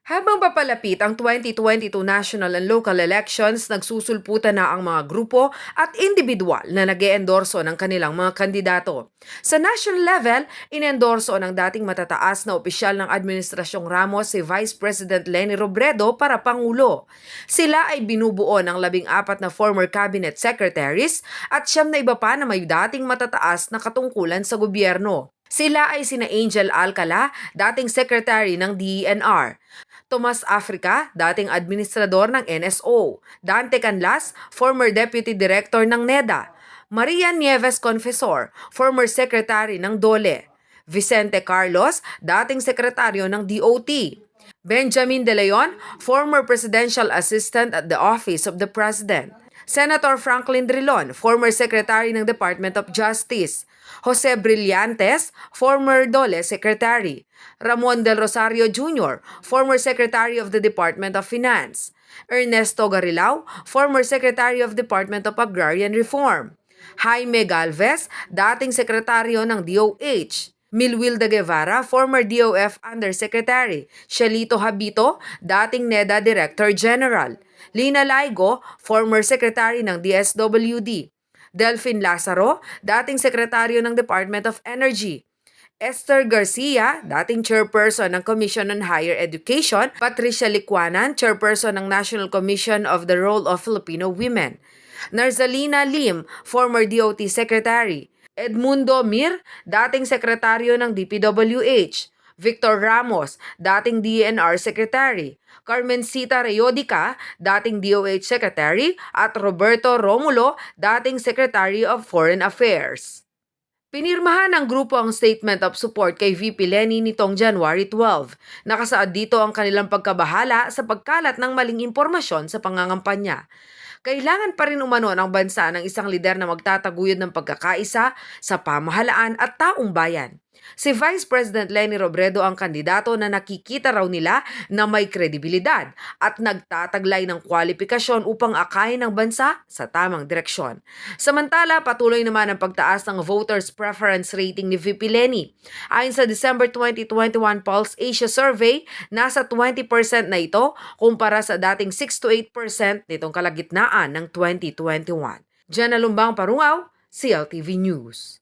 Habang papalapit ang 2022 national and local elections, nagsusulputan na ang mga grupo at individual na nag-eendorso ng kanilang mga kandidato. Sa national level, inendorso ng dating matataas na opisyal ng Administrasyong Ramos si Vice President Leni Robredo para Pangulo. Sila ay binubuo ng 14 na former cabinet secretaries at 9 na iba pa na may dating matataas na katungkulan sa gobyerno. Sila ay sina Angel Alcala, dating secretary ng DENR, Tomas Africa, dating administrador ng NSO, Dante Canlas, former deputy director ng NEDA, Maria Nieves Confesor, former secretary ng DOLE, Vicente Carlos, dating sekretaryo ng DOT, Benjamin De Leon, former presidential assistant at the Office of the President, Senator Franklin Drilon, former Secretary ng Department of Justice, Jose Brillantes, former DOLE Secretary, Ramon Del Rosario Jr., former Secretary of the Department of Finance, Ernesto Garilao, former Secretary of Department of Agrarian Reform, Jaime Galvez, dating sekretaryo ng DOH, Milwilda Guevara, former DOF Undersecretary, Shelito Habito, dating NEDA Director General, Lina Laigo, former Secretary ng DSWD, Delphine Lazaro, dating Sekretaryo ng Department of Energy, Esther Garcia, dating Chairperson ng Commission on Higher Education, Patricia Licuanan, Chairperson ng National Commission of the Role of Filipino Women, Narzalina Lim, former DOT Secretary, Edmundo Mir, dating sekretaryo ng DPWH, Victor Ramos, dating DENR Secretary, Carmencita Reyodica, dating DOH Secretary, at Roberto Romulo, dating Secretary of Foreign Affairs. Pinirmahan ng grupo ang Statement of Support kay VP Leni nitong January 12. Nakasaad dito ang kanilang pagkabahala sa pagkalat ng maling impormasyon sa pangangampanya. Kailangan pa rin umano ng bansa ng isang lider na magtataguyod ng pagkakaisa sa pamahalaan at taong bayan. Si Vice President Leni Robredo ang kandidato na nakikita raw nila na may kredibilidad at nagtataglay ng kwalifikasyon upang akayin ng bansa sa tamang direksyon. Samantala, patuloy naman ang pagtaas ng voters' preference rating ni VP Leni. Ayon sa December 2021 Pulse Asia Survey, nasa 20% na ito kumpara sa dating 6 to 8% nitong kalagitnaan ng 2021. Jenna Lumbang Parungaw, CLTV News.